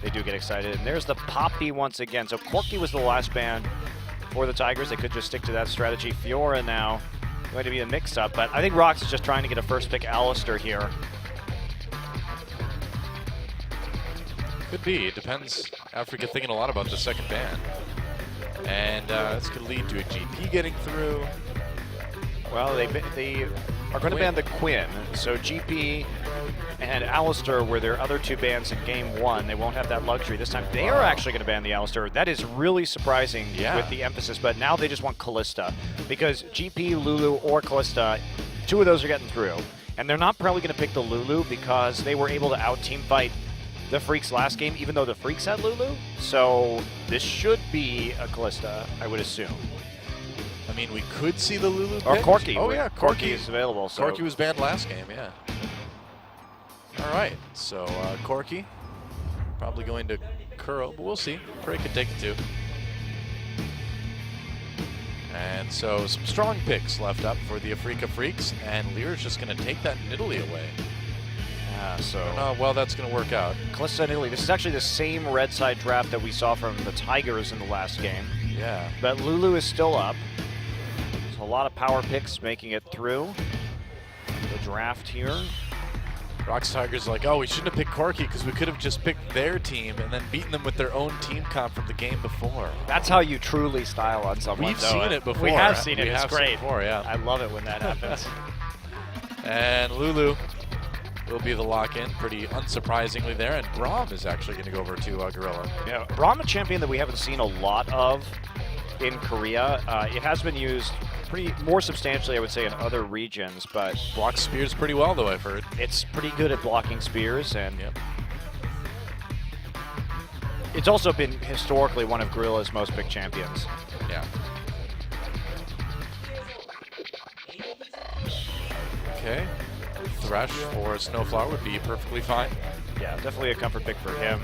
they do get excited. And there's the Poppy once again. So Corky was the last ban for the Tigers. They could just stick to that strategy. Fiora now going to be a mix-up, but I think ROX is just trying to get a first pick Alistair here. Could be. It depends. Afreeca thinking a lot about the second ban. And this could lead to a GP getting through. Well, they are going to ban the Quinn. So GP and Alistair were their other two bans in game one. They won't have that luxury this time. They are actually going to ban the Alistair. That is really surprising with the emphasis, but now they just want Kalista. Because GP, Lulu, or Kalista, two of those are getting through. And they're not probably going to pick the Lulu because they were able to out-team fight the Freecs last game, even though the Freecs had Lulu. So this should be a Kalista, I would assume. I mean, we could see the Lulu Or picked. Corky. Oh, yeah, Corky is available. So. Corky was banned last game, yeah. All right, so Corky probably going to Kuro, but we'll see. Prey could take it too. And so some strong picks left up for the Afreeca Freecs, and Lear's just going to take that Nidalee away. Well, that's going to work out. Kalista and Nidalee. This is actually the same red side draft that we saw from the Tigers in the last game. Yeah. But Lulu is still up. There's a lot of power picks making it through the draft here. ROX Tigers are like, oh, we shouldn't have picked Corky because we could have just picked their team and then beaten them with their own team comp from the game before. That's how you truly style on someone. We've seen it before. We have seen it. We it's have great. Seen it before, yeah. I love it when that happens. And Lulu will be the lock-in, pretty unsurprisingly there. And Braum is actually going to go over to Gorilla. Yeah, Braum, a champion that we haven't seen a lot of in Korea. It has been used more substantially, I would say, in other regions, but blocks spears pretty well, though, I've heard. It's pretty good at blocking spears, and it's also been historically one of Gorilla's most picked champions. Yeah. Okay. Thresh or Snowflower would be perfectly fine. Yeah, definitely a comfort pick for him.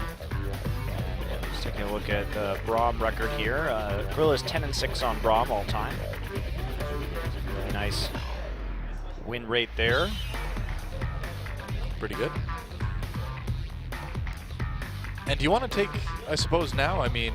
Just taking a look at the Braum record here. Gorilla's 10-6 on Braum all time. Really nice win rate there. Pretty good. And do you want to take, I suppose now, I mean,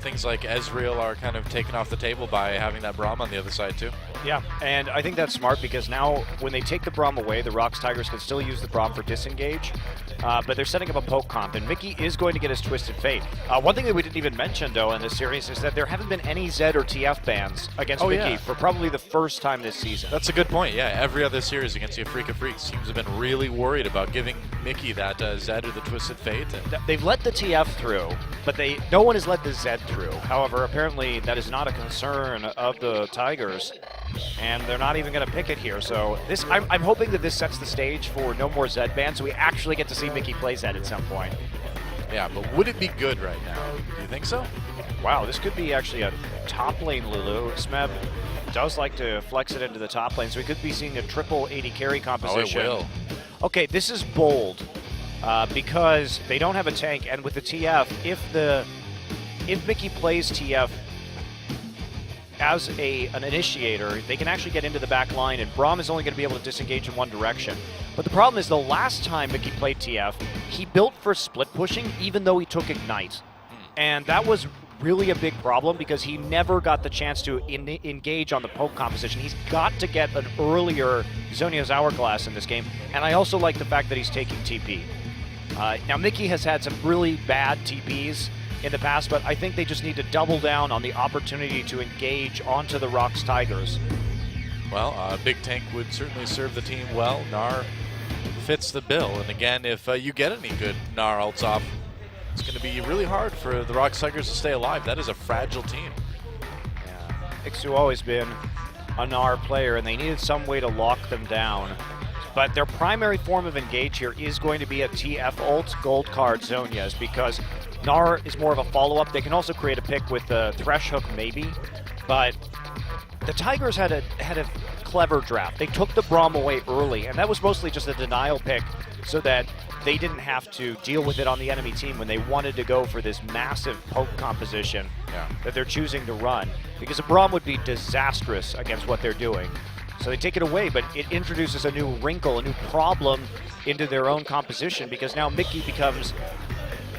things like Ezreal are kind of taken off the table by having that Braum on the other side too. Yeah, and I think that's smart because now when they take the Braum away, the ROX Tigers can still use the Braum for disengage, but they're setting up a poke comp, and Mickey is going to get his Twisted Fate. One thing that we didn't even mention, though, in this series is that there haven't been any Zed or TF bans against Mickey for probably the first time this season. That's a good point, yeah. Every other series against the Afreeca Freecs teams have been really worried about giving Mickey that Zed or the Twisted Fate. And they've let the TF through, but no one has let the Zed through. However, apparently that is not a concern of the Tigers, and they're not even going to pick it here. So this, I'm hoping that this sets the stage for no more Zed bans, so we actually get to see Mickey play Zed at some point. Yeah, but would it be good right now? Do you think so? Wow, this could be actually a top lane Lulu. Smeb does like to flex it into the top lane, so we could be seeing a triple 80 carry composition. Oh, it will. Okay, this is bold because they don't have a tank, and with the TF, if Mickey plays TF as an initiator, they can actually get into the back line, and Braum is only going to be able to disengage in one direction. But the problem is the last time Mickey played TF, he built for split pushing even though he took Ignite. And that was really a big problem because he never got the chance to engage on the poke composition. He's got to get an earlier Zhonya's Hourglass in this game, and I also like the fact that he's taking TP. Now, Mickey has had some really bad TPs in the past, but I think they just need to double down on the opportunity to engage onto the ROX Tigers. Well, a big tank would certainly serve the team well. Gnar fits the bill, and again, if you get any good Gnar ults off, it's going to be really hard for the ROX Tigers to stay alive. That is a fragile team. Yeah, Ixu always been a Gnar player, and they needed some way to lock them down. But their primary form of engage here is going to be a TF ult gold card Zhonya's, because Gnar is more of a follow-up. They can also create a pick with the Thresh Hook maybe, but the Tigers had a clever draft. They took the Braum away early, and that was mostly just a denial pick so that they didn't have to deal with it on the enemy team when they wanted to go for this massive poke composition that they're choosing to run, because a Braum would be disastrous against what they're doing. So they take it away, but it introduces a new wrinkle, a new problem into their own composition, because now Mickey becomes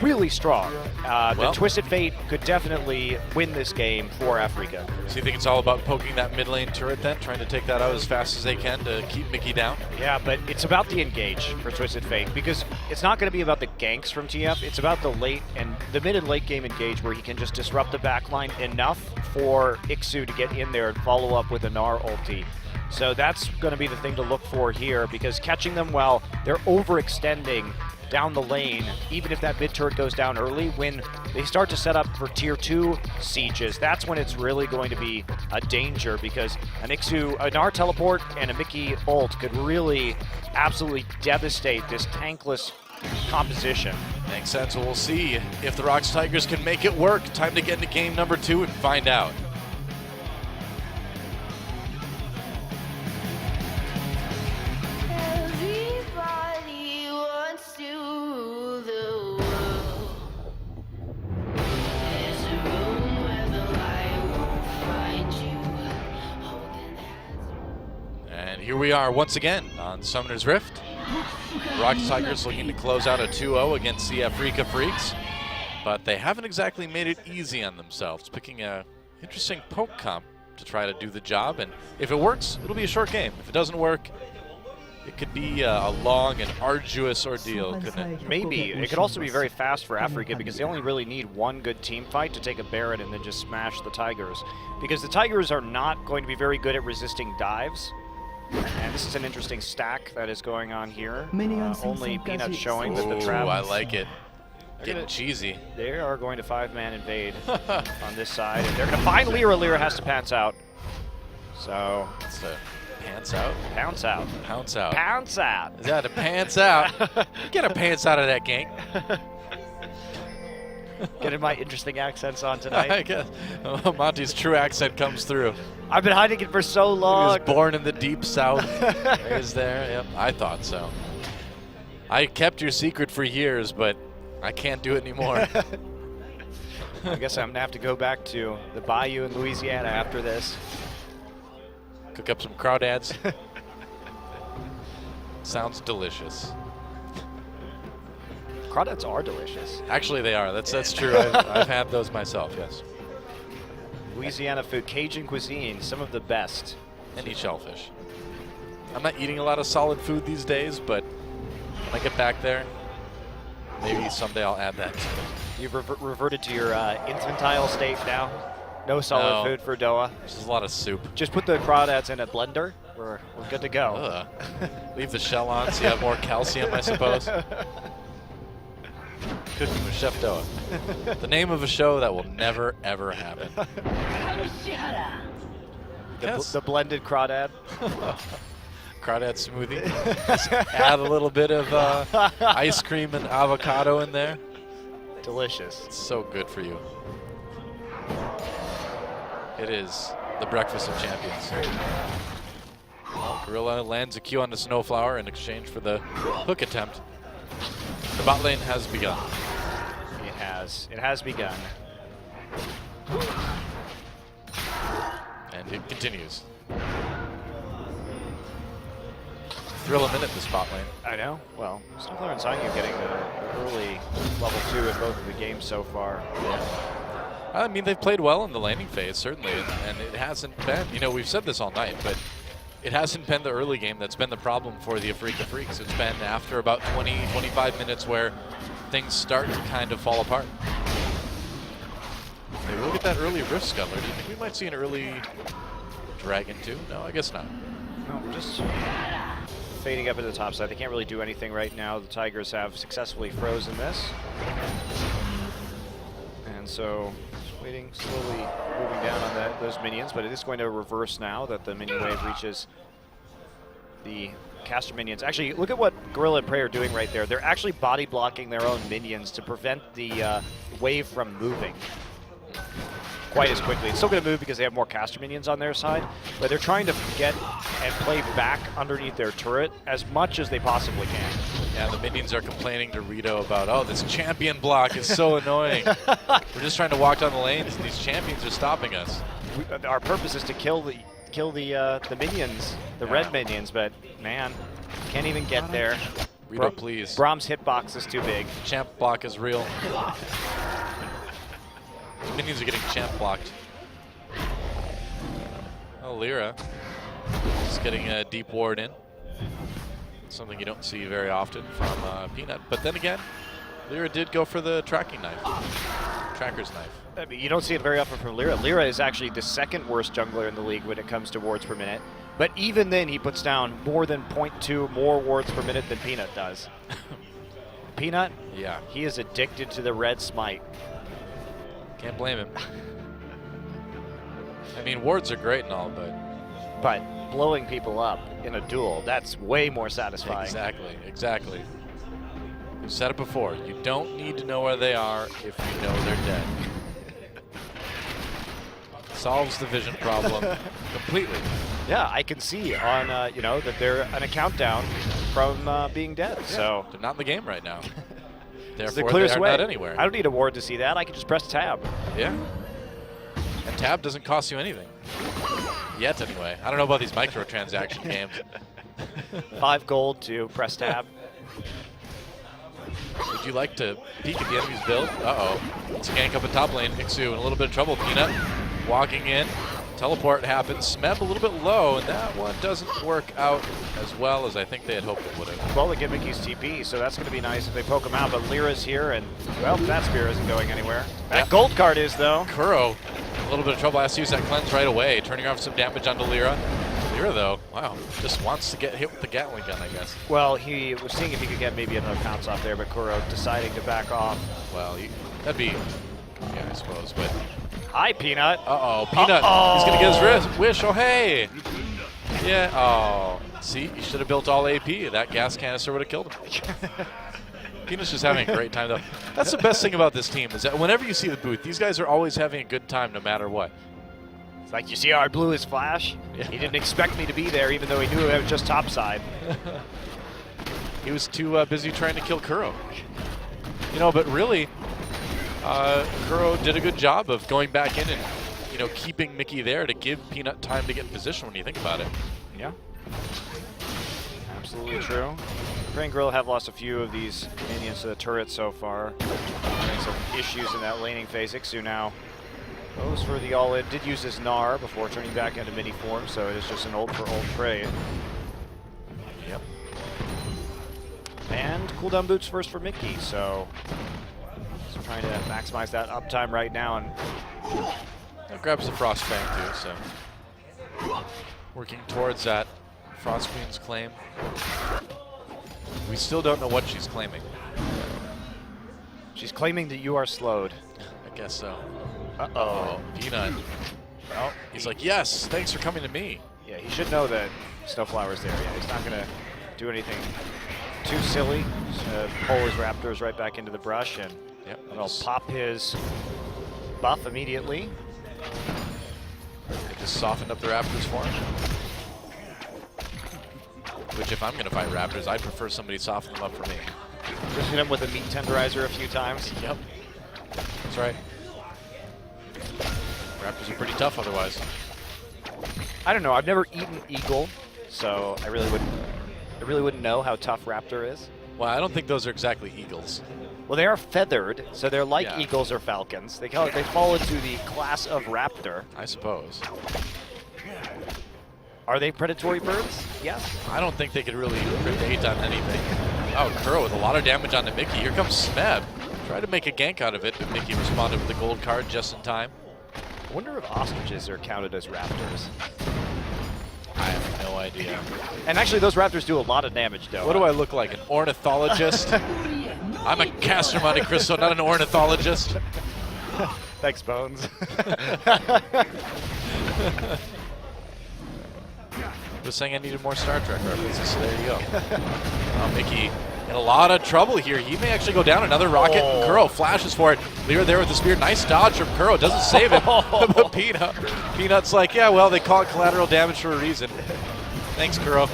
really strong. The Well, Twisted Fate could definitely win this game for Afreeca. So you think it's all about poking that mid lane turret then, trying to take that out as fast as they can to keep Mickey down? Yeah, but it's about the engage for Twisted Fate, because it's not going to be about the ganks from TF. It's about the mid and late game engage where he can just disrupt the backline enough for Ixu to get in there and follow up with a Gnar ulti. So that's going to be the thing to look for here, because catching them while they're overextending down the lane, even if that mid turret goes down early, when they start to set up for tier 2 sieges, that's when it's really going to be a danger, because an Ixu, a Gnar teleport, and a Mickey ult could really absolutely devastate this tankless composition. Makes sense. Well, we'll see if the ROX Tigers can make it work. Time to get into game number 2 and find out. Here we are once again on Summoner's Rift. ROX Tigers looking to close out a 2-0 against the Afreeca Freecs, but they haven't exactly made it easy on themselves, picking a interesting poke comp to try to do the job, and if it works, it'll be a short game. If it doesn't work, it could be a long and arduous ordeal, couldn't it? Maybe. It could also be very fast for Afreeca, because they only really need one good team fight to take a Baron and then just smash the Tigers, because the Tigers are not going to be very good at resisting dives. And this is an interesting stack that is going on here. Only Peanuts showing that the trap. Ooh, I like it. Getting cheesy. They are going to 5-man invade on this side, and they're going to find Lyra. Lyra has to pants out. So it's a pants out? Pounce out. Pounce out. Pounce out. Is that a pants out? Get a pants out of that gank. Getting my interesting accents on tonight. I guess. Monty's true accent comes through. I've been hiding it for so long. He was born in the deep south. Raised there. Yep, I thought so. I kept your secret for years, but I can't do it anymore. I guess I'm going to have to go back to the bayou in Louisiana after this. Cook up some crawdads. Sounds delicious. Crawdads are delicious. Actually, they are. That's true. I've had those myself, yes. Louisiana food, Cajun cuisine, some of the best. And eat shellfish. I'm not eating a lot of solid food these days, but when I get back there, maybe someday I'll add that to it. You've reverted to your infantile state now? No solid food for Doa? There's just a lot of soup. Just put the crawdads in a blender. We're good to go. Ugh. Leave the shell on so you have more calcium, I suppose. Cooking with Chef Doa. The name of a show that will never, ever happen. The blended crawdad. Crawdad smoothie. Just add a little bit of ice cream and avocado in there. Delicious. It's so good for you. It is the breakfast of champions. Gorilla lands a Q on the Snowflower in exchange for the hook attempt. The bot lane has begun. It has. It has begun. And it continues. Thrill a minute, this bot lane. I know. Well, Snowflower and Sanyu getting the early level 2 in both of the games so far. Yeah. I mean, they've played well in the laning phase, certainly, and it hasn't been, you know, we've said this all night, but it hasn't been the early game that's been the problem for the Afreeca Freecs. It's been after about 20, 25 minutes where things start to kind of fall apart. Maybe look at that early Rift Scuttler. Do you think we might see an early Dragon 2? No, I guess not. No, just fading up at the top side. They can't really do anything right now. The Tigers have successfully frozen this. And so waiting, slowly moving down on those minions, but it is going to reverse now that the minion wave reaches the caster minions. Actually, look at what Gorilla and Prey are doing right there. They're actually body blocking their own minions to prevent the wave from moving quite as quickly. It's still going to move because they have more caster minions on their side, but they're trying to get and play back underneath their turret as much as they possibly can. Yeah, the minions are complaining to Rito about, oh, this champion block is so annoying. We're just trying to walk down the lanes, and these champions are stopping us. Our purpose is to kill the minions, the red minions, but man, can't even get there. Rito, please. Brahms' hitbox is too big. Champ block is real. Minions are getting champ blocked. Oh, Lyra is getting a deep ward in. Something you don't see very often from Peanut. But then again, Lyra did go for the tracking knife. Tracker's knife. I mean, you don't see it very often from Lyra. Lyra is actually the second worst jungler in the league when it comes to wards per minute. But even then, he puts down more than 0.2 more wards per minute than Peanut does. Peanut? Yeah. He is addicted to the red smite. Can't blame him. I mean, wards are great and all, But blowing people up in a duel, that's way more satisfying. Exactly. We've said it before. You don't need to know where they are if you know they're dead. Solves the vision problem completely. Yeah, I can see on that they're on a countdown from being dead. Yeah, so they're not in the game right now. It's Therefore, the clearest they are way. not anywhere. I don't need a ward to see that. I can just press tab. Yeah. And tab doesn't cost you anything. Yet, anyway. I don't know about these microtransaction games. 5 gold to press tab. Would you like to peek at the enemy's build? Uh-oh. It's a gank up in top lane. Ixu in a little bit of trouble. Peanut walking in. Teleport happens. Smeb a little bit low, and that one doesn't work out as well as I think they had hoped it would have. Well, they get Mickey's TP, so that's going to be nice if they poke him out. But Lyra's here, and, well, that spear isn't going anywhere. That gold card is, though. Kuro, a little bit of trouble. Has to use that cleanse right away, turning off some damage onto Lyra. Lyra, though, wow, just wants to get hit with the Gatling gun, I guess. Well, he was seeing if he could get maybe another pounce off there, but Kuro deciding to back off. Well, that'd be, yeah, I suppose, but... Hi, Peanut. Uh-oh, Peanut. He's going to get his wish. Oh, hey. Yeah. Oh, see, you should have built all AP. That gas canister would have killed him. Peanut's just having a great time, though. That's the best thing about this team is that whenever you see the booth, these guys are always having a good time no matter what. It's like, you see how I blew his flash? Yeah. He didn't expect me to be there, even though he knew it was just topside. He was too busy trying to kill Kuro. But really... Kuro did a good job of going back in and, keeping Mickey there to give Peanut time to get in position when you think about it. Yeah. Absolutely true. Brain Grill have lost a few of these minions to the turret so far. Having some issues in that laning phase. Ixu now goes for the all-in. Did use his Gnar before turning back into mini form, so it is just an ult for ult trade. Yep. And cooldown boots first for Mickey, so... trying to maximize that uptime right now, and that grabs the Frostfang too, so working towards that Frost Queen's claim. We still don't know what she's claiming. She's claiming that you are slowed. I guess so. Uh-oh. Peanut. Well, he's like, yes, thanks for coming to me. Yeah, he should know that Snowflower's there. Yeah, he's not going to do anything too silly. Just pull his Raptors right back into the brush, and yep, it'll pop his buff immediately. They just softened up the Raptors for him. Which, if I'm going to fight Raptors, I'd prefer somebody soften them up for me. Just hit him with a meat tenderizer a few times. Yep. That's right. Raptors are pretty tough otherwise. I don't know. I've never eaten eagle, so I really wouldn't know how tough Raptor is. Well, I don't think those are exactly eagles. Well, they are feathered, so they're like eagles or falcons. They fall into the class of raptor. I suppose. Are they predatory birds? Yes. I don't think they could really predate on anything. Oh, Kuro with a lot of damage onto Mickey. Here comes Smeb. Tried to make a gank out of it, but Mickey responded with the gold card just in time. I wonder if ostriches are counted as raptors. I have no idea. And actually, those raptors do a lot of damage, though. What do I look like, an ornithologist? I'm a caster Monte Cristo, not an ornithologist. Thanks, Bones. Was saying I needed more Star Trek references, so there you go. Mickey in a lot of trouble here. He may actually go down. Another rocket. And Kuro flashes for it. Lyra there with the spear. Nice dodge from Kuro. Doesn't save it. But Peanut's like, yeah, well, they call it collateral damage for a reason. Thanks, Kuro.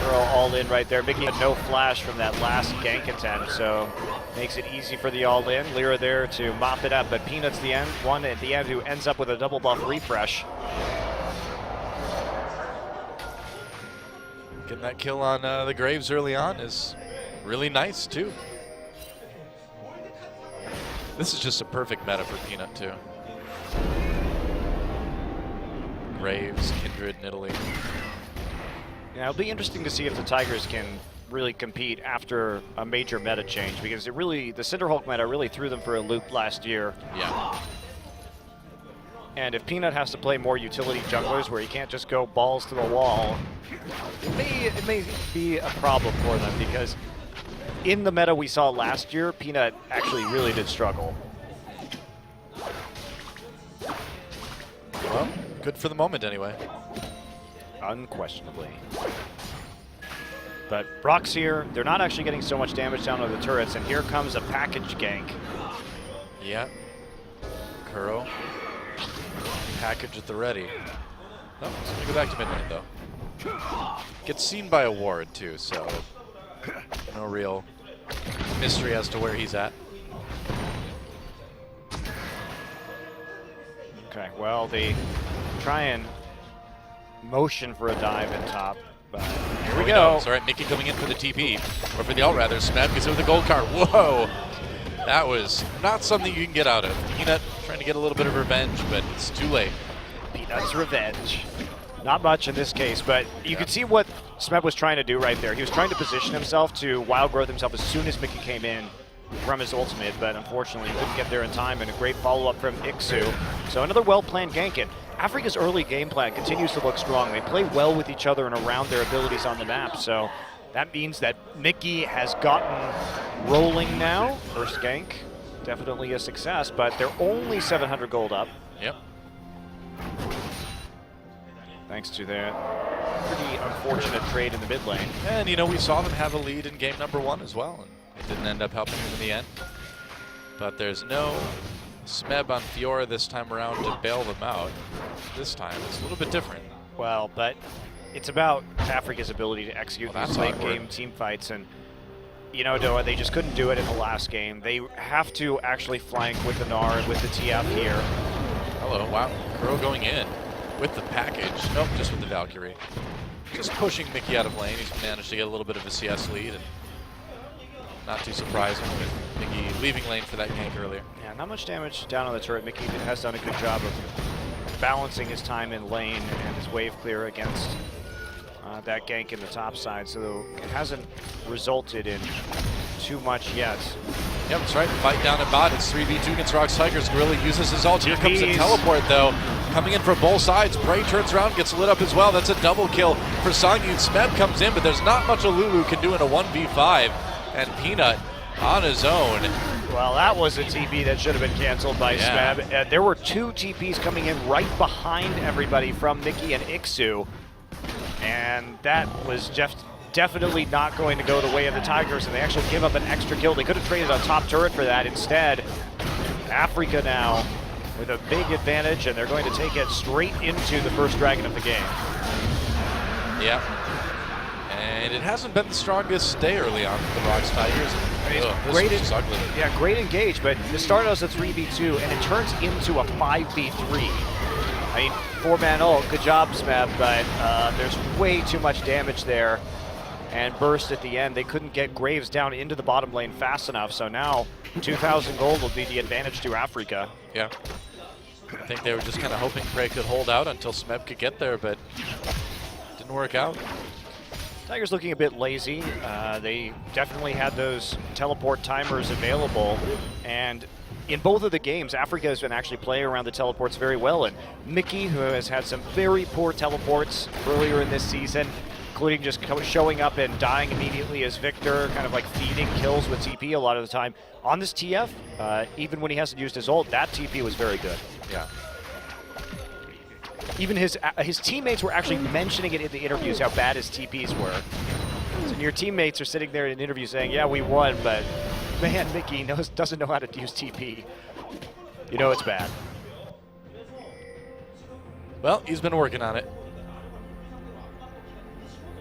Kuro all in right there. Mickey had no flash from that last gank attempt, so makes it easy for the all in. Lyra there to mop it up, but Peanut's the one at the end who ends up with a double buff refresh. Getting that kill on the Graves early on is really nice, too. This is just a perfect meta for Peanut, too. Graves, Kindred, Nidalee. Yeah, it'll be interesting to see if the Tigers can really compete after a major meta change, because it really, the Cinderhulk meta really threw them for a loop last year. Yeah. And if Peanut has to play more utility junglers where he can't just go balls to the wall, it may be a problem for them, because in the meta we saw last year, Peanut actually really did struggle. Well, good for the moment anyway. Unquestionably. But ROX here, they're not actually getting so much damage down on the turrets, and here comes a package gank. Yeah. Kuro. Package at the ready. Oh, he's going to go back to mid lane, though. Gets seen by a ward, too, so no real mystery as to where he's at. Okay, well, they try and motion for a dive in top, but here we go. All right, Mickey coming in for the TP, or for the ult rather. Smeb gets hit with the gold card. Whoa! That was not something you can get out of. Peanut trying to get a little bit of revenge, but it's too late. Peanut's revenge. Not much in this case, but you could see what Smeb was trying to do right there. He was trying to position himself to wild growth himself as soon as Mickey came in from his ultimate, but unfortunately he couldn't get there in time, and a great follow-up from Ixu. So another well-planned gank, and Afreeca's early game plan continues to look strong. They play well with each other and around their abilities on the map, so that means that Mickey has gotten rolling now. First gank, definitely a success, but they're only 700 gold up. Yep. Thanks to their pretty unfortunate trade in the mid lane. And, you know, we saw them have a lead in game number 1 as well, and it didn't end up helping them in the end. But there's no Smeb on Fiora this time around to bail them out. This time, it's a little bit different. Well, but it's about Afreeca's ability to execute these late awkward. game team fights, and you know, Doa, they just couldn't do it in the last game. They have to actually flank with the Gnar and with the TF here. Hello, wow, Kuro going in with the package. Nope, just with the Valkyrie. Just pushing Mickey out of lane. He's managed to get a little bit of a CS lead, and not too surprising with Mickey leaving lane for that gank earlier. Yeah, not much damage down on the turret. Mickey has done a good job of balancing his time in lane and his wave clear against that gank in the top side, so it hasn't resulted in too much yet. Yep, that's right. Fight down at bot. It's 3v2 against ROX Tigers. Gorilla uses his ult. Here comes the teleport, though. Coming in from both sides. Bray turns around, gets lit up as well. That's a double kill for Songyun. Smeb comes in, but there's not much a Lulu can do in a 1v5. And Peanut on his own. Well, that was a TP that should have been canceled by Smeb. There were 2 TPs coming in right behind everybody from Mickey and Ixu. And that was just definitely not going to go the way of the Tigers, and they actually gave up an extra kill. They could have traded a top turret for that. Instead, Afreeca now with a big advantage, and they're going to take it straight into the first dragon of the game. Yeah. And it hasn't been the strongest day early on for the ROX Tigers. Great engage, but it started as a 3v2, and it turns into a 5v3. I mean, 4-man ult, good job, Smeb, but there's way too much damage there. And burst at the end. They couldn't get Graves down into the bottom lane fast enough, so now 2,000 gold will be the advantage to Afreeca. Yeah. I think they were just kind of hoping Prey could hold out until Smeb could get there, but didn't work out. Tigers looking a bit lazy. They definitely had those teleport timers available, and in both of the games, Afreeca has been actually playing around the teleports very well, and Mickey, who has had some very poor teleports earlier in this season, including just showing up and dying immediately as Victor, kind of like feeding kills with TP a lot of the time. On this TF, even when he hasn't used his ult, that TP was very good. Yeah. Even his teammates were actually mentioning it in the interviews, how bad his TPs were. So your teammates are sitting there in an interview saying, yeah, we won, but man, Mickey doesn't know how to use TP. You know it's bad. Well, he's been working on it.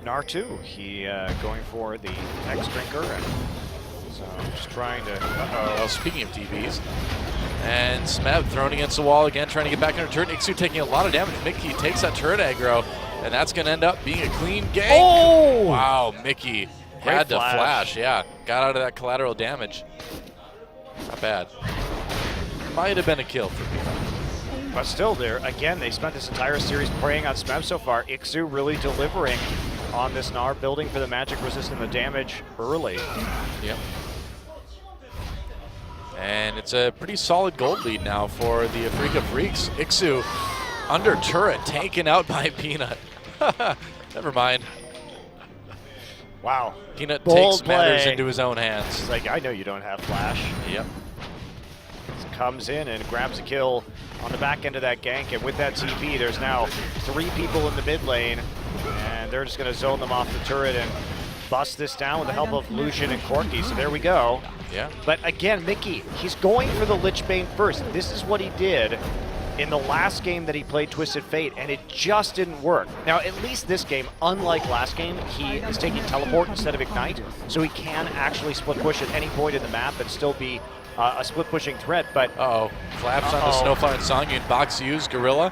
Gnar too, he going for the next drinker, and so just trying to, Well, speaking of TPs, and Smeb thrown against the wall again, trying to get back on her turret. Ixu taking a lot of damage. Mickey takes that turret aggro, And that's going to end up being a clean gank. Oh! Wow, Mickey Great had to flash. flash. Yeah, got out of that collateral damage. Not bad. Might have been a kill for Peanut. But still, there again, they spent this entire series preying on Smeb so far. Ixu really delivering on this Gnar, building for the magic resist and the damage early. Yep. And it's a pretty solid gold lead now for the Afreeca Freecs. Ixu under turret, taken out by Peanut. Never mind. Wow. Peanut Bold takes matters play. into his own hands. He's like, I know you don't have flash. Yep. Comes in and grabs a kill on the back end of that gank, and with that TP, there's now 3 people in the mid lane, and they're just going to zone them off the turret and bust this down with the help of Lucian and Corky. So there we go. Yeah. But again, Mickey, he's going for the Lich Bane first. This is what he did in the last game that he played Twisted Fate, and it just didn't work. Now, at least this game, unlike last game, he is taking Teleport instead of Ignite, so he can actually split push at any point in the map and still be a split pushing threat. But Collapse on the Snowfire and Songyun. Box used. Gorilla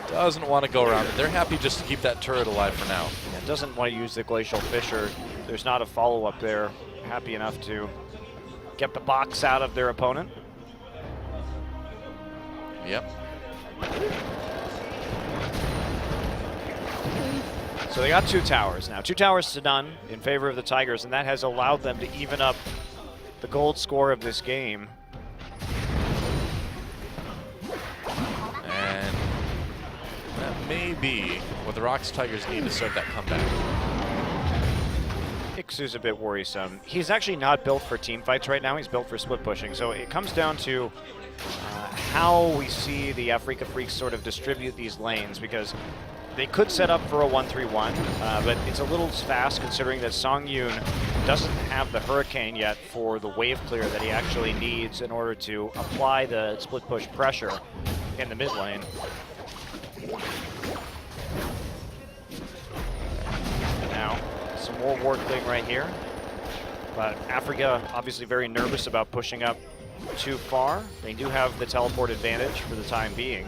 doesn't want to go around it. They're happy just to keep that turret alive for now. Doesn't want to use the Glacial Fissure. There's not a follow-up there. Happy enough to get the box out of their opponent. Yep. So they got 2 towers now. 2 towers to none in favor of the Tigers, and that has allowed them to even up the gold score of this game. And that may be what the ROX Tigers need to start that comeback. Ixu's a bit worrisome. He's actually not built for team fights right now. He's built for split pushing. So it comes down to how we see the Afreeca Freecs sort of distribute these lanes, because they could set up for a 1-3-1, but it's a little fast considering that Songyun doesn't have the Hurricane yet for the wave clear that he actually needs in order to apply the split push pressure in the mid lane. Now, some more Wargling right here, but Afreeca obviously very nervous about pushing up too far. They do have the teleport advantage for the time being.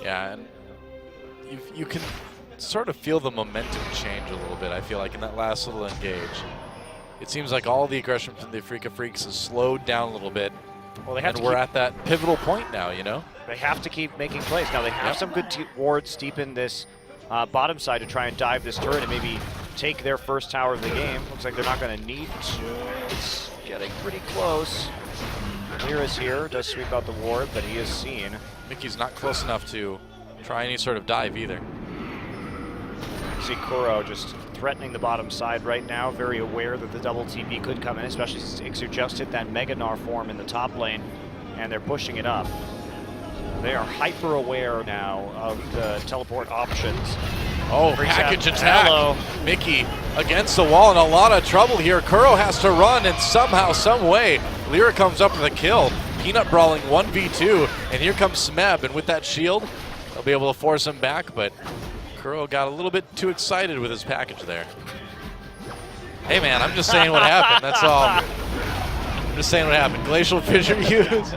Yeah, and you can sort of feel the momentum change a little bit, I feel like, in that last little engage. It seems like all the aggression from the Afreeca Freecs has slowed down a little bit. Well, they have and to we're at that pivotal point now, you know? They have to keep making plays. Now, they have some good wards deep in this bottom side to try and dive this turret and maybe take their first tower of the game. Looks like they're not going to need to. It's getting pretty close. Lyra's here, does sweep out the ward, but he is seen. Mickey's not close enough to try any sort of dive either. You see Kuro just threatening the bottom side right now, very aware that the double TP could come in, especially since Ixu just hit that Mega Gnar form in the top lane, and they're pushing it up. They are hyper aware now of the teleport options. Oh, Freaks package out. attack. Hello. Mickey against the wall in a lot of trouble here. Kuro has to run, and somehow, some way, Lyra comes up with a kill. Peanut brawling 1v2, and here comes Smeb, and with that shield, they'll be able to force him back, but Kuro got a little bit too excited with his package there. Hey man, I'm just saying what happened, that's all. I'm just saying what happened. Glacial Fissure used.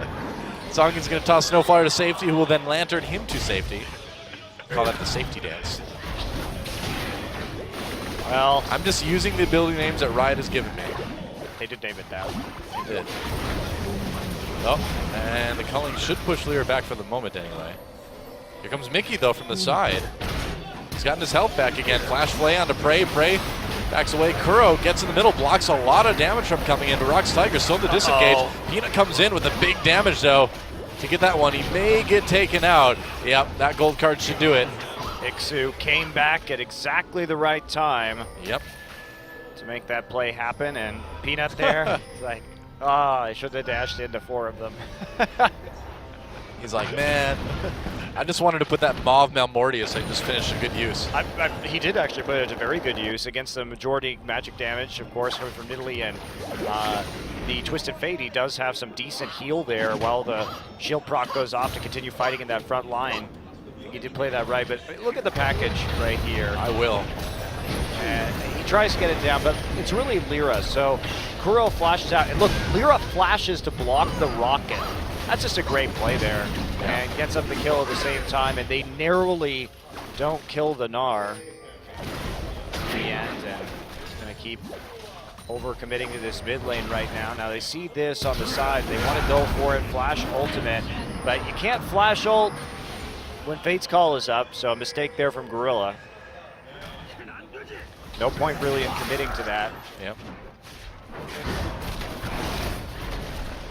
Songyun's going to toss Snowfire to safety, who will then lantern him to safety. Call that the safety dance. Well, I'm just using the ability names that Riot has given me. they did name it down. They did. Oh, and the culling should push Lyra back for the moment anyway. Here comes Mickey though from the side. He's gotten his health back again. Flash Flay onto Prey. Prey backs away. Kuro gets in the middle, blocks a lot of damage from coming in. ROX Tigers still in the disengage. Peanut comes in with a big damage though. To get that one, he may get taken out. Yep, that gold card should do it. Ixu came back at exactly the right time. Yep. To make that play happen, and Peanut there, like, I should have dashed into 4 of them. He's like, man, I just wanted to put that Mauve Malmortius I just finished a good use. He did actually put it to very good use against the majority magic damage, of course, coming from Italy, and the Twisted Fate, he does have some decent heal there while the shield proc goes off to continue fighting in that front line. I think he did play that right, but look at the package right here. I will. And he tries to get it down, but it's really Lyra. So Kuro flashes out, and look, Lyra flashes to block the rocket. That's just a great play there. and gets up the kill at the same time, and they narrowly don't kill the Gnar in the end, and going to keep over-committing to this mid lane right now. Now they see this on the side, they want to go for it, flash ultimate, but you can't flash ult when Fate's Call is up, so a mistake there from Gorilla. No point really in committing to that. Yep.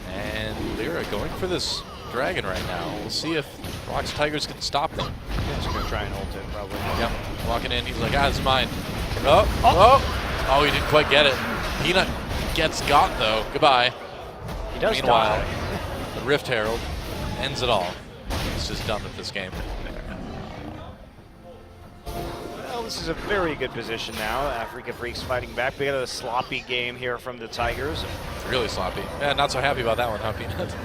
And Lyra going for this dragon right now. We'll see if ROX Tigers can stop them. He's going to try and ult it, probably. Yep. Walking in, he's like, ah, it's mine. Oh, he didn't quite get it. Peanut gets got, though. Goodbye. He does Meanwhile, die. the Rift Herald ends it all. He's just done with this game. Well, this is a very good position now. Afreeca Freecs fighting back. We got a sloppy game here from the Tigers. Really sloppy. Yeah, not so happy about that one, huh, Peanut?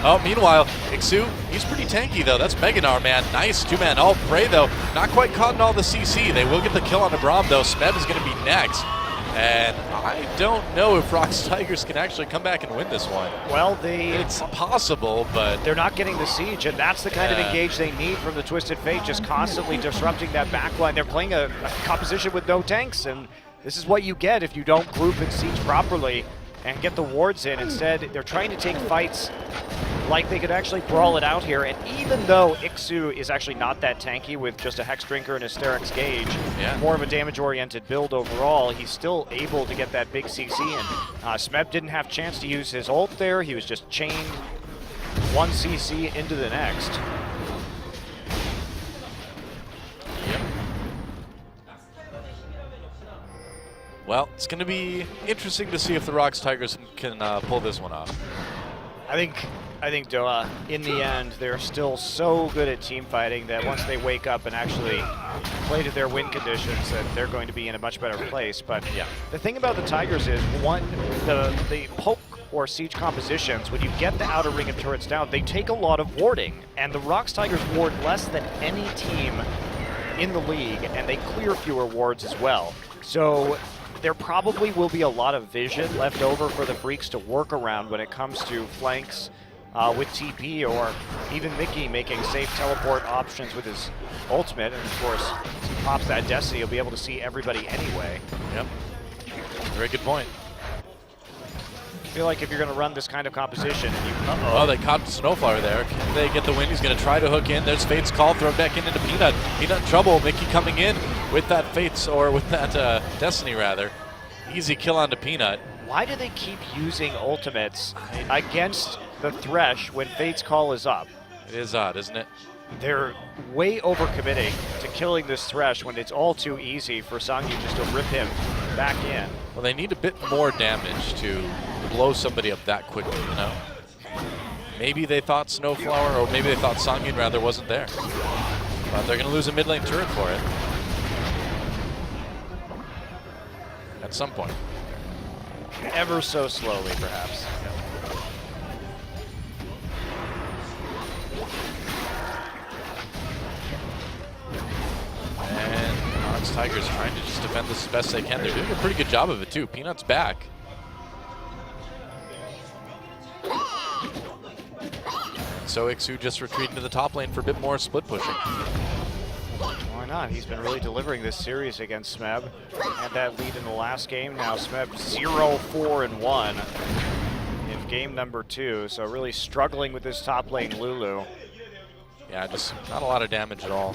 Oh, meanwhile, Ixu, he's pretty tanky, though. That's Mega Gnar, man. Nice two-man ult. Prey, though, not quite caught in all the CC. They will get the kill on the Braum, though. Smeb is going to be next. And I don't know if ROX Tigers can actually come back and win this one. Well, it's possible, but they're not getting the siege, and that's the kind of engage they need from the Twisted Fate, just constantly disrupting that backline. They're playing a composition with no tanks, and this is what you get if you don't group and siege properly and get the wards in. Instead, they're trying to take fights like they could actually brawl it out here, and even though Ixu is actually not that tanky with just a Hex Drinker and a Sterix Gauge, more of a damage-oriented build overall, he's still able to get that big CC, and Smeb didn't have a chance to use his ult there. He was just chained one CC into the next. Yep. Well, it's going to be interesting to see if the ROX Tigers can pull this one off. I think Doha, in the end, they're still so good at team fighting that once they wake up and actually play to their win conditions, that they're going to be in a much better place. But the thing about the Tigers is, one, the poke or siege compositions, when you get the outer ring of turrets down, they take a lot of warding. And the ROX Tigers ward less than any team in the league, and they clear fewer wards as well. So there probably will be a lot of vision left over for the Freaks to work around when it comes to flanks with TP, or even Mickey making safe teleport options with his ultimate. And of course, if he pops that Destiny, he'll be able to see everybody anyway. Yep. Very good point. I feel like if you're going to run this kind of composition, and you... Oh, they caught Snowflower there. Can they get the win? He's going to try to hook in. There's Fate's Call, thrown back into Peanut. Peanut in trouble. Mickey coming in with that Fate's, or with that Destiny, rather. Easy kill onto Peanut. Why do they keep using ultimates against the Thresh when Fate's Call is up? It is odd, isn't it? They're way overcommitting to killing this Thresh when it's all too easy for Sangyu just to rip him back in. Well, they need a bit more damage to blow somebody up that quickly, you know? Maybe they thought Snowflower, or maybe they thought Sangyu rather wasn't there. But they're going to lose a mid lane turret for it. At some point. Ever so slowly, perhaps. And ROX Tigers trying to just defend this as best they can. They're doing a pretty good job of it, too. Peanut's back. So Ixu just retreating to the top lane for a bit more split pushing. Why not? He's been really delivering this series against Smeb. Had that lead in the last game. Now Smeb 0-4-1 in game number 2. So really struggling with this top lane Lulu. Yeah, just not a lot of damage at all.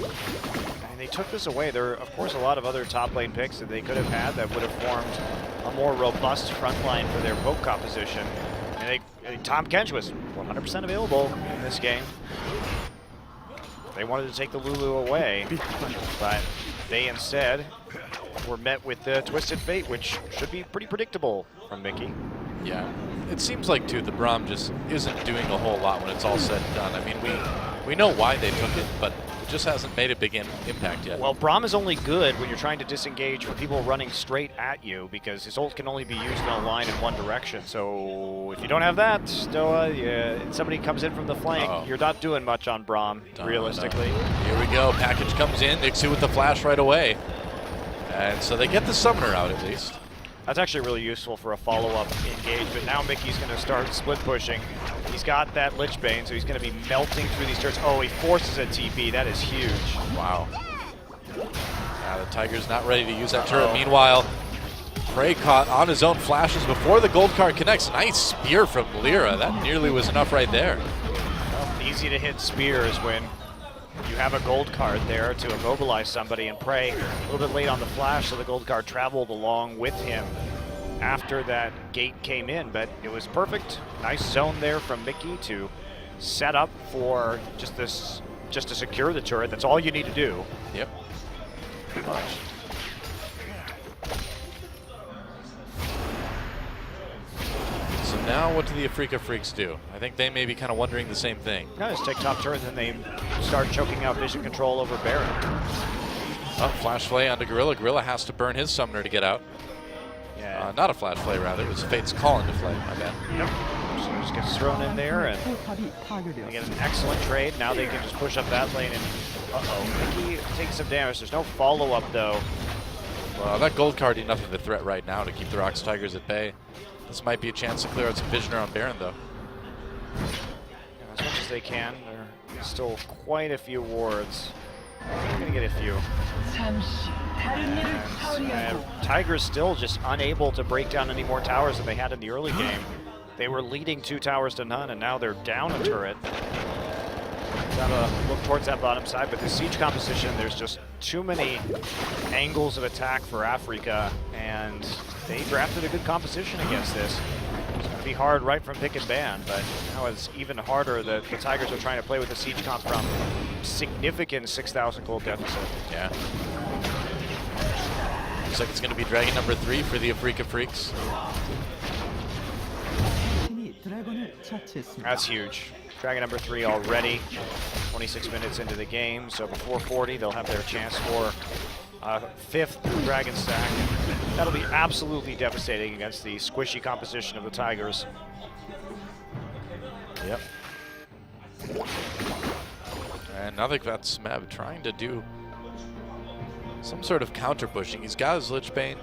And they took this away. There are, of course, a lot of other top lane picks that they could have had that would have formed a more robust front line for their poke composition. And Tom Kench was 100% available in this game. They wanted to take the Lulu away, but they instead were met with the Twisted Fate, which should be pretty predictable from Mickey. Yeah, it seems like, too, the Braum just isn't doing a whole lot when it's all said and done. I mean, we know why they took it, but it just hasn't made a big impact yet. Well, Braum is only good when you're trying to disengage from people running straight at you, because his ult can only be used in a line in one direction. So if you don't have that, Stoa, somebody comes in from the flank, you're not doing much on Braum, realistically. Here we go. Package comes in. Ixu with the flash right away. And so they get the summoner out at least. That's actually really useful for a follow-up engagement. Now Mickey's going to start split pushing. He's got that Lich Bane, so he's going to be melting through these turrets. Oh, he forces a TP. That is huge. Wow. Yeah, the Tiger's not ready to use that turret. Meanwhile, Prey caught on his own flashes before the gold card connects. Nice spear from Lyra. That nearly was enough right there. Well, easy to hit spears when you have a gold card there to immobilize somebody, and Prey a little bit late on the flash, so the gold card traveled along with him after that gate came in, but it was perfect. Nice zone there from Mickey to set up for just to secure the turret. That's all you need to do. Yep. Pretty much. So now what do the Afreeca Freecs do? I think they may be kind of wondering the same thing. Yeah, just take top turret, and then they start choking out vision control over Baron. Oh, flash play onto Gorilla. Gorilla has to burn his summoner to get out. Yeah. Not a flash play, rather. It was Fate's call into play, my bad. Yep. So just gets thrown in there, and they get an excellent trade. Now they can just push up that lane, and Mickey takes some damage. There's no follow-up, though. Well, that gold card enough of a threat right now to keep the ROX Tigers at bay. This might be a chance to clear out some Visioner on Baron, though. Yeah, as much as they can. There's still quite a few wards. They're gonna get a few. And Tigers still just unable to break down any more towers than they had in the early game. They were leading 2 towers to none, and now they're down a turret. Gotta look towards that bottom side, but the siege composition, there's just too many angles of attack for Afreeca, and they drafted a good composition against this. It's gonna be hard right from pick and ban, but now it's even harder that the Tigers are trying to play with the siege comp from significant 6,000 gold deficit. Yeah. Looks like it's going to be Dragon number 3 for the Afreeca Freecs. That's huge. Dragon number 3 already, 26 minutes into the game, so before 40 they'll have their chance for a 5th Dragon stack. That'll be absolutely devastating against the squishy composition of the Tigers. Yep. And now they've got Smeb trying to do some sort of counter pushing. He's got his Lich Bane,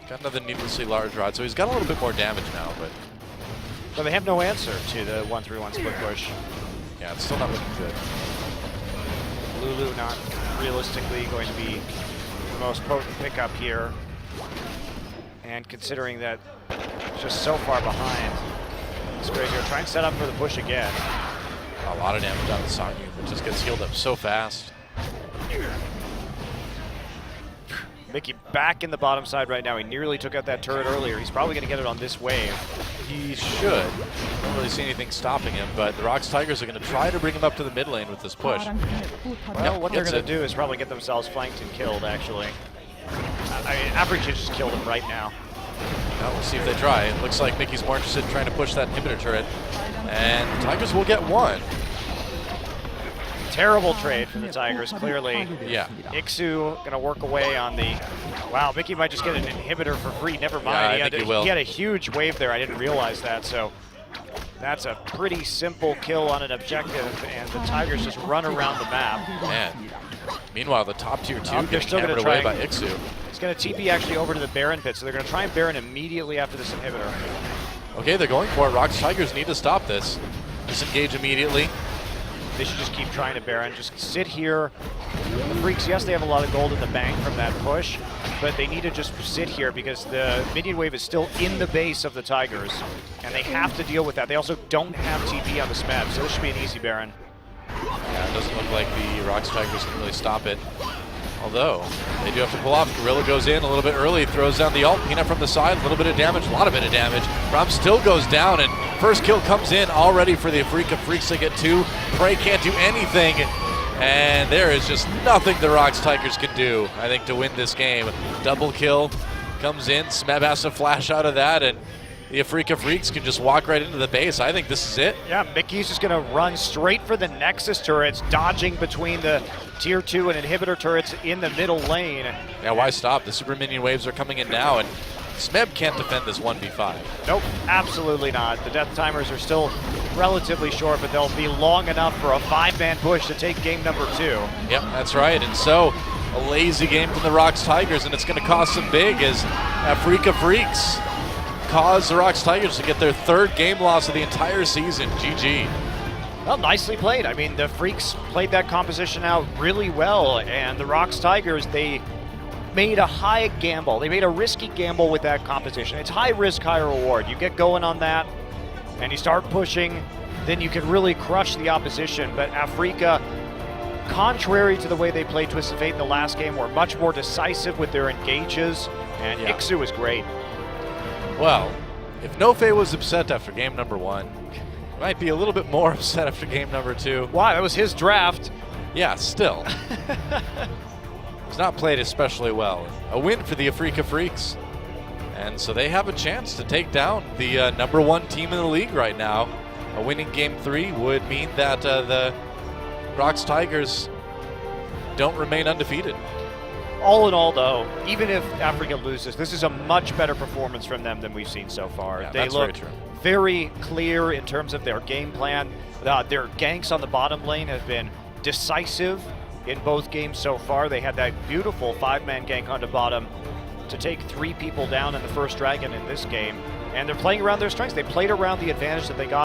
got another needlessly large rod, so he's got a little bit more damage now, but they have no answer to the 1-3-1 split push. Yeah, it's still not looking good. Lulu not realistically going to be the most potent pickup here. And considering that just so far behind, it's great here. Try and set up for the push again. A lot of damage on the Sanyu, but just gets healed up so fast. Mickey back in the bottom side right now. He nearly took out that turret earlier. He's probably going to get it on this wave. He should. Don't really see anything stopping him, but the ROX Tigers are going to try to bring him up to the mid lane with this push. Well, what they're going to do is probably get themselves flanked and killed, actually. I mean, Afreeca just killed him right now. Well, we'll see if they try. It looks like Mickey's more interested in trying to push that inhibitor turret, and the Tigers will get one. Terrible trade for the Tigers, clearly. Yeah. Ixu gonna work away on the... Wow, Mickey might just get an inhibitor for free. Never mind. Yeah, I think he will. He had a huge wave there. I didn't realize that, so that's a pretty simple kill on an objective, and the Tigers just run around the map. Man. Meanwhile, the top tier 2 they're getting still hammered gonna away try by Ixu. He's gonna TP actually over to the Baron pit, so they're gonna try and Baron immediately after this inhibitor. Okay, they're going for it. ROX Tigers need to stop this. Disengage immediately. They should just keep trying to Baron. Just sit here. The Freaks, yes, they have a lot of gold in the bank from that push, but they need to just sit here because the minion wave is still in the base of the Tigers, and they have to deal with that. They also don't have TP on the Smeb, so this should be an easy Baron. Yeah, it doesn't look like the ROX Tigers can really stop it. Although, they do have to pull off. Gorilla goes in a little bit early, throws down the ult. Peanut from the side, a little bit of damage, a lot of bit of damage. Rom still goes down, and first kill comes in already for the Afreeca Freecs to get 2. Prey can't do anything, and there is just nothing the ROX Tigers can do, I think, to win this game. Double kill comes in. Smeb has to flash out of that, and the Afreeca Freecs can just walk right into the base. I think this is it. Yeah, Mickey's just gonna run straight for the Nexus turrets, dodging between the tier 2 and inhibitor turrets in the middle lane. Yeah, why stop? The super minion waves are coming in now, and Smeb can't defend this 1v5. Nope, absolutely not. The death timers are still relatively short, but they'll be long enough for a 5-man push to take game number 2. Yep, that's right. And so, a lazy game from the ROX Tigers, and it's going to cost them big as Afreeca Freecs cause the ROX Tigers to get their 3rd game loss of the entire season. GG. Well, nicely played. I mean, the Freaks played that composition out really well, and the ROX Tigers, they made a high gamble. They made a risky gamble with that composition. It's high risk, high reward. You get going on that, and you start pushing, then you can really crush the opposition. But Afreeca, contrary to the way they played Twisted Fate in the last game, were much more decisive with their engages, and Ixu was great. Well, if Nofe was upset after game number 1, he might be a little bit more upset after game number 2. Wow, that was his draft. Yeah, still. He's not played especially well. A win for the Afreeca Freecs. And so they have a chance to take down the number 1 team in the league right now. A winning game 3 would mean that the ROX Tigers don't remain undefeated. All in all, though, even if Afreeca loses, this is a much better performance from them than we've seen so far. Yeah, they that's look very true. very clear in terms of their game plan. Their ganks on the bottom lane have been decisive in both games so far. They had that beautiful 5-man gank onto bottom to take 3 people down in the first dragon in this game, and they're playing around their strengths. They played around the advantage that they got